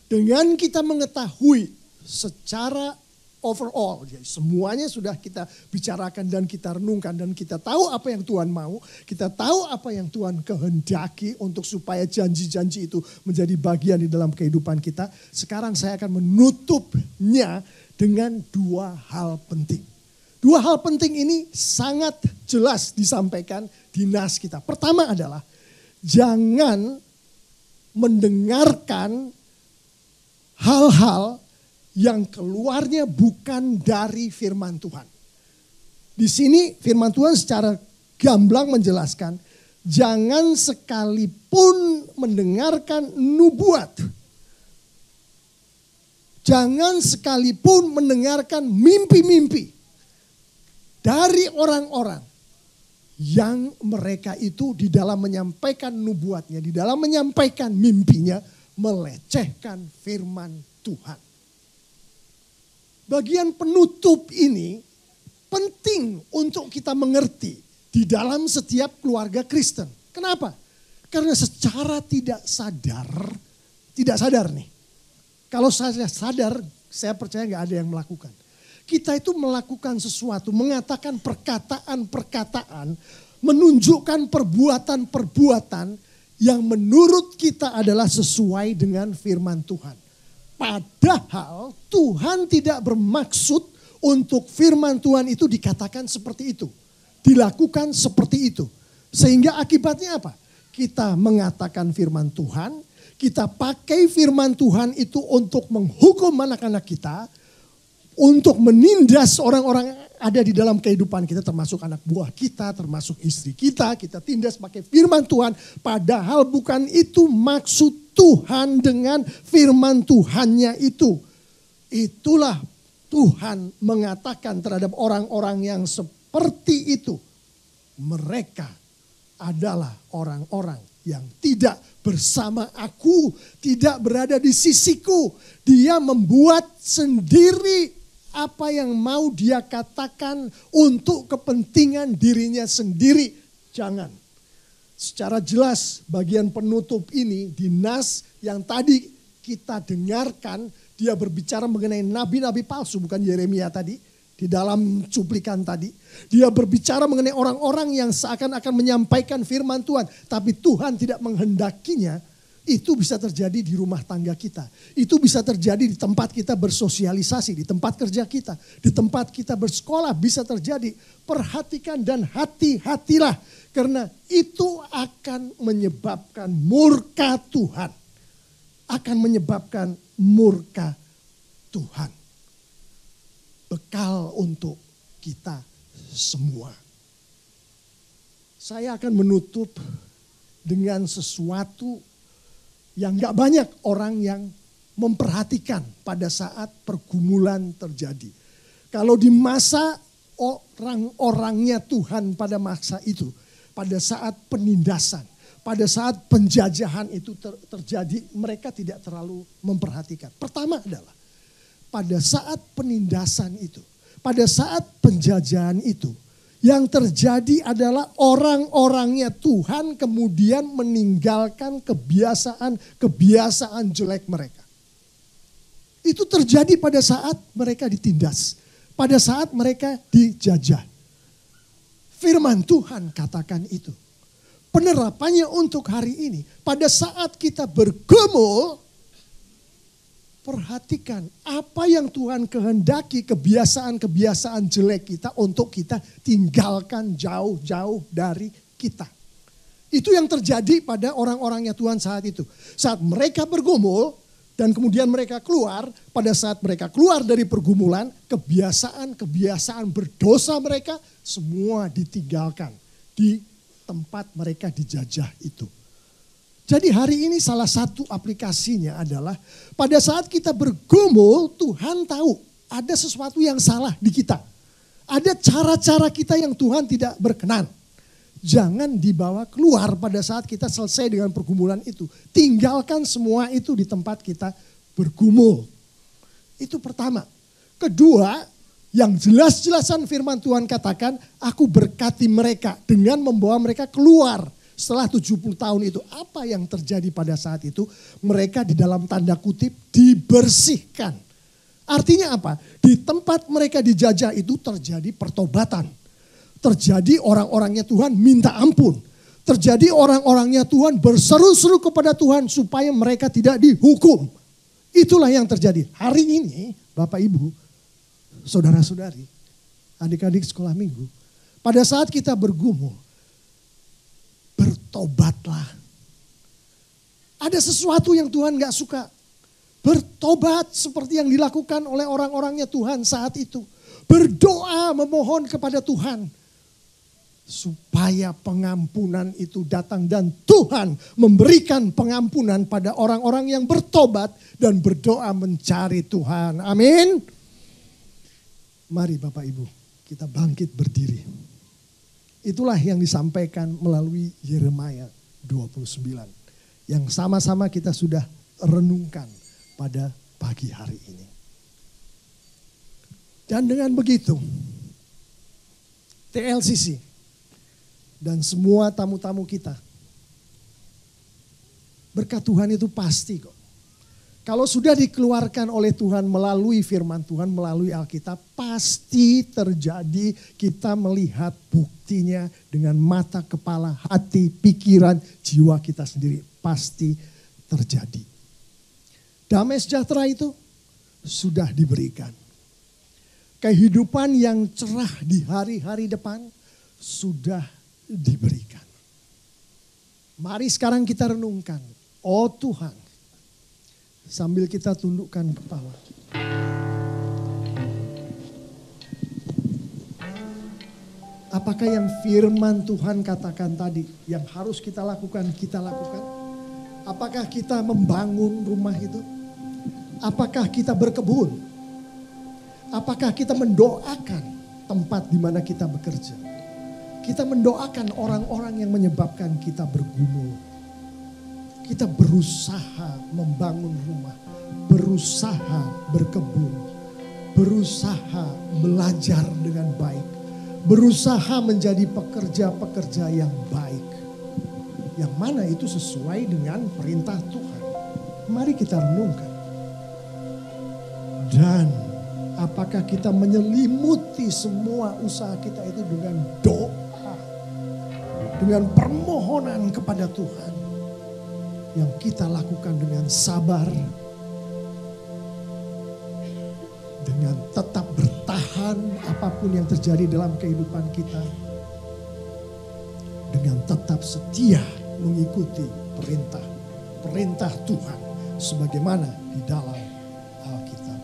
Dengan kita mengetahui secara overall, ya semuanya sudah kita bicarakan dan kita renungkan. Dan kita tahu apa yang Tuhan mau, kita tahu apa yang Tuhan kehendaki untuk supaya janji-janji itu menjadi bagian di dalam kehidupan kita. Sekarang saya akan menutupnya dengan dua hal penting. Dua hal penting ini sangat jelas disampaikan di nas kita. Pertama adalah jangan mendengarkan hal-hal yang keluarnya bukan dari firman Tuhan. Di sini firman Tuhan secara gamblang menjelaskan, jangan sekalipun mendengarkan nubuat. Jangan sekalipun mendengarkan mimpi-mimpi dari orang-orang yang mereka itu di dalam menyampaikan nubuatnya, di dalam menyampaikan mimpinya, melecehkan firman Tuhan. Bagian penutup ini penting untuk kita mengerti di dalam setiap keluarga Kristen. Kenapa? Karena secara tidak sadar nih. Kalau saya sadar, saya percaya gak ada yang melakukan. Kita itu melakukan sesuatu, mengatakan perkataan-perkataan, menunjukkan perbuatan-perbuatan yang menurut kita adalah sesuai dengan firman Tuhan. Padahal Tuhan tidak bermaksud untuk firman Tuhan itu dikatakan seperti itu. Dilakukan seperti itu. Sehingga akibatnya apa? Kita mengatakan firman Tuhan, kita pakai firman Tuhan itu untuk menghukum anak-anak kita, untuk menindas orang-orang ada di dalam kehidupan kita, termasuk anak buah kita, termasuk istri kita tindas pakai firman Tuhan. Padahal bukan itu maksud Tuhan dengan firman Tuhannya itu. Itulah Tuhan mengatakan terhadap orang-orang yang seperti itu. Mereka adalah orang-orang yang tidak bersama aku, tidak berada di sisiku. Dia membuat sendiri apa yang mau dia katakan untuk kepentingan dirinya sendiri. Jangan. Secara jelas bagian penutup ini di nas yang tadi kita dengarkan, dia berbicara mengenai nabi-nabi palsu, bukan Yeremia tadi. Di dalam cuplikan tadi, dia berbicara mengenai orang-orang yang seakan-akan menyampaikan firman Tuhan. Tapi Tuhan tidak menghendakinya. Itu bisa terjadi di rumah tangga kita. Itu bisa terjadi di tempat kita bersosialisasi, di tempat kerja kita, di tempat kita bersekolah bisa terjadi. Perhatikan dan hati-hatilah. Karena itu akan menyebabkan murka Tuhan. Akan menyebabkan murka Tuhan. Bekal untuk kita semua. Saya akan menutup dengan sesuatu yang gak banyak orang yang memperhatikan pada saat pergumulan terjadi. Kalau di masa orang-orangnya Tuhan pada masa itu, pada saat penindasan, pada saat penjajahan itu terjadi, mereka tidak terlalu memperhatikan. Pertama adalah pada saat penindasan itu, pada saat penjajahan itu, yang terjadi adalah orang-orangnya Tuhan kemudian meninggalkan kebiasaan jelek mereka. Itu terjadi pada saat mereka ditindas, pada saat mereka dijajah. Firman Tuhan katakan itu. Penerapannya untuk hari ini, pada saat kita bergumul, perhatikan apa yang Tuhan kehendaki, kebiasaan-kebiasaan jelek kita untuk kita tinggalkan jauh-jauh dari kita. Itu yang terjadi pada orang-orangnya Tuhan saat itu. Saat mereka bergumul dan kemudian mereka keluar, pada saat mereka keluar dari pergumulan, kebiasaan-kebiasaan berdosa mereka semua ditinggalkan di tempat mereka dijajah itu. Jadi hari ini salah satu aplikasinya adalah pada saat kita bergumul, Tuhan tahu ada sesuatu yang salah di kita. Ada cara-cara kita yang Tuhan tidak berkenan. Jangan dibawa keluar pada saat kita selesai dengan pergumulan itu. Tinggalkan semua itu di tempat kita bergumul. Itu pertama. Kedua, yang jelas-jelasan firman Tuhan katakan, aku berkati mereka dengan membawa mereka keluar. Setelah 70 tahun itu, apa yang terjadi pada saat itu? Mereka di dalam tanda kutip dibersihkan. Artinya apa? Di tempat mereka dijajah itu terjadi pertobatan. Terjadi orang-orangnya Tuhan minta ampun. Terjadi orang-orangnya Tuhan berseru-seru kepada Tuhan supaya mereka tidak dihukum. Itulah yang terjadi. Hari ini Bapak Ibu, saudara-saudari, adik-adik sekolah minggu. Pada saat kita bergumul, bertobatlah. Ada sesuatu yang Tuhan gak suka. Bertobat seperti yang dilakukan oleh orang-orangnya Tuhan saat itu. Berdoa memohon kepada Tuhan. Supaya pengampunan itu datang dan Tuhan memberikan pengampunan pada orang-orang yang bertobat dan berdoa mencari Tuhan. Amin. Mari Bapak Ibu kita bangkit berdiri. Itulah yang disampaikan melalui Yeremia 29. Yang sama-sama kita sudah renungkan pada pagi hari ini. Dan dengan begitu, TLCC dan semua tamu-tamu kita, berkat Tuhan itu pasti kok. Kalau sudah dikeluarkan oleh Tuhan melalui firman Tuhan, melalui Alkitab, pasti terjadi. Kita melihat buktinya dengan mata, kepala, hati, pikiran, jiwa kita sendiri. Pasti terjadi. Damai sejahtera itu sudah diberikan. Kehidupan yang cerah di hari-hari depan sudah diberikan. Mari sekarang kita renungkan. Oh Tuhan, sambil kita tundukkan kepala. Apakah yang firman Tuhan katakan tadi yang harus kita lakukan, kita lakukan? Apakah kita membangun rumah itu? Apakah kita berkebun? Apakah kita mendoakan tempat di mana kita bekerja? Kita mendoakan orang-orang yang menyebabkan kita bergumul. Kita berusaha membangun rumah, berusaha berkebun, berusaha belajar dengan baik, berusaha menjadi pekerja-pekerja yang baik. Yang mana itu sesuai dengan perintah Tuhan. Mari kita renungkan. Dan apakah kita menyelimuti semua usaha kita itu dengan doa, dengan permohonan kepada Tuhan. Yang kita lakukan dengan sabar, dengan tetap bertahan apapun yang terjadi dalam kehidupan kita, dengan tetap setia mengikuti perintah Tuhan sebagaimana di dalam Alkitab.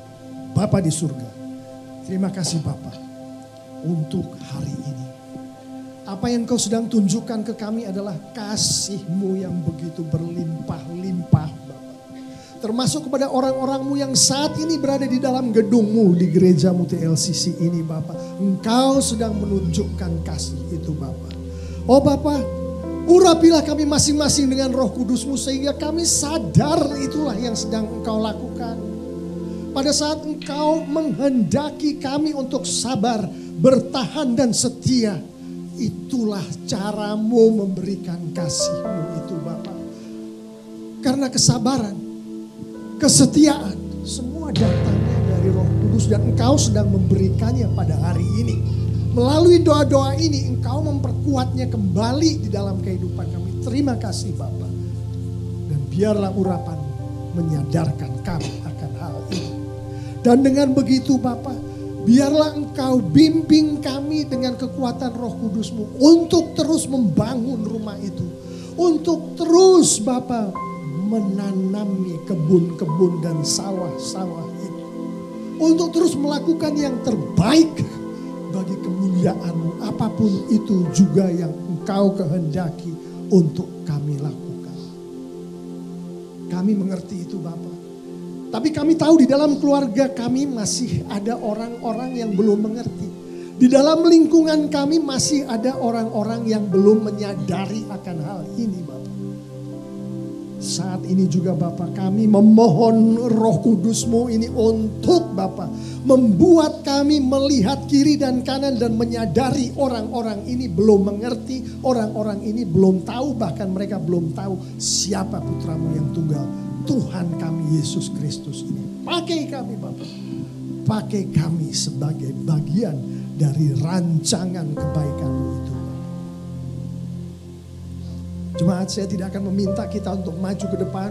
Bapa di surga, terima kasih Bapa untuk hari ini. Apa yang Kau sedang tunjukkan ke kami adalah kasih-Mu yang begitu berlimpah-limpah Bapa. Termasuk kepada orang-orang-Mu yang saat ini berada di dalam gedung-Mu di gereja-Mu TLCC ini Bapa. Engkau sedang menunjukkan kasih itu Bapa. Oh Bapa, urapilah kami masing-masing dengan Roh Kudus-Mu sehingga kami sadar itulah yang sedang Engkau lakukan. Pada saat Engkau menghendaki kami untuk sabar, bertahan dan setia. Itulah caramu memberikan kasih-Mu itu Bapa. Karena kesabaran, kesetiaan, semua datangnya dari Roh Kudus dan Engkau sedang memberikannya pada hari ini. Melalui doa-doa ini Engkau memperkuatnya kembali di dalam kehidupan kami. Terima kasih Bapa. Dan biarlah urapan menyadarkan kami akan hal Dan dengan begitu Bapa, biarlah Engkau bimbing kami dengan kekuatan Roh Kudus-Mu untuk terus membangun rumah itu. Untuk terus Bapa menanami kebun-kebun dan sawah-sawah itu. Untuk terus melakukan yang terbaik bagi kemuliaan-Mu. Apapun itu juga yang Engkau kehendaki untuk kami lakukan. Kami mengerti itu Bapa. Tapi kami tahu di dalam keluarga kami masih ada orang-orang yang belum mengerti. Di dalam lingkungan kami masih ada orang-orang yang belum menyadari akan hal ini Bapak. Saat ini juga Bapak, kami memohon Roh Kudus-Mu ini untuk Bapak membuat kami melihat kiri dan kanan dan menyadari orang-orang ini belum mengerti, orang-orang ini belum tahu, bahkan mereka belum tahu siapa putra-Mu yang tunggal, Tuhan kami Yesus Kristus ini. Pakai kami Bapak, pakai kami sebagai bagian dari rancangan kebaikan-Mu itu. Jemaat, saya tidak akan meminta kita untuk maju ke depan,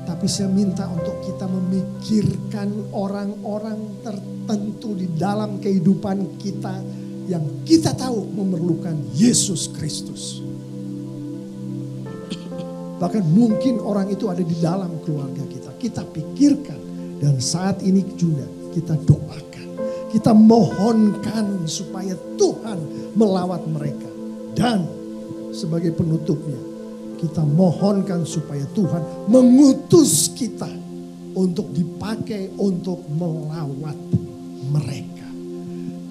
tapi saya minta untuk kita memikirkan orang-orang tertentu di dalam kehidupan kita yang kita tahu memerlukan Yesus Kristus. Bahkan mungkin orang itu ada di dalam keluarga kita. Kita pikirkan dan saat ini juga kita doakan. Kita mohonkan supaya Tuhan melawat mereka. Dan sebagai penutupnya, kita mohonkan supaya Tuhan mengutus kita untuk dipakai untuk melawat mereka.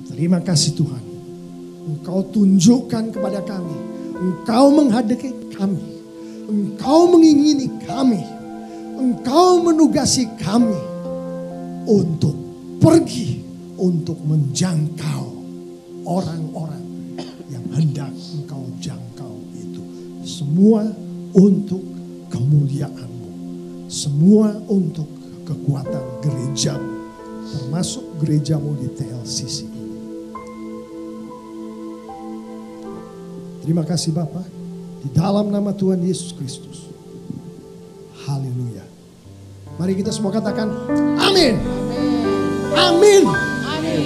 Terima kasih Tuhan. Engkau tunjukkan kepada kami. Engkau menghadiri kami. Engkau mengingini kami. Engkau menugasi kami untuk pergi untuk menjangkau orang-orang yang hendak Engkau jangkau itu. Semua untuk kemuliaan-Mu. Semua untuk kekuatan gereja-Mu. Termasuk gereja-Mu di TLCC ini. Terima kasih Bapa. Di dalam nama Tuhan Yesus Kristus. Haleluya. Mari kita semua katakan amin. Amin. Amin.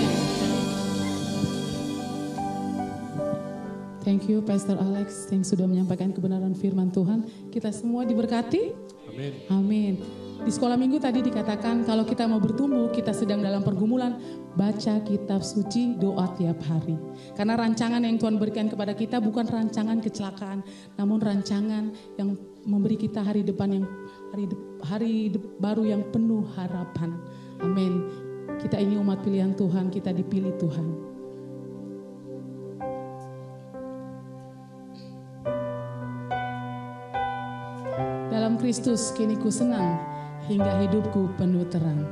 Thank you Pastor Alex yang sudah menyampaikan kebenaran firman Tuhan. Kita semua diberkati. Amin. Amin. Di sekolah minggu tadi dikatakan kalau kita mau bertumbuh, kita sedang dalam pergumulan, baca kitab suci, doa tiap hari. Karena rancangan yang Tuhan berikan kepada kita bukan rancangan kecelakaan, namun rancangan yang memberi kita hari depan yang hari baru yang penuh harapan. Amin. Kita ini umat pilihan Tuhan, kita dipilih Tuhan. Dalam Kristus kini ku senang, hingga hidupku penuh terang.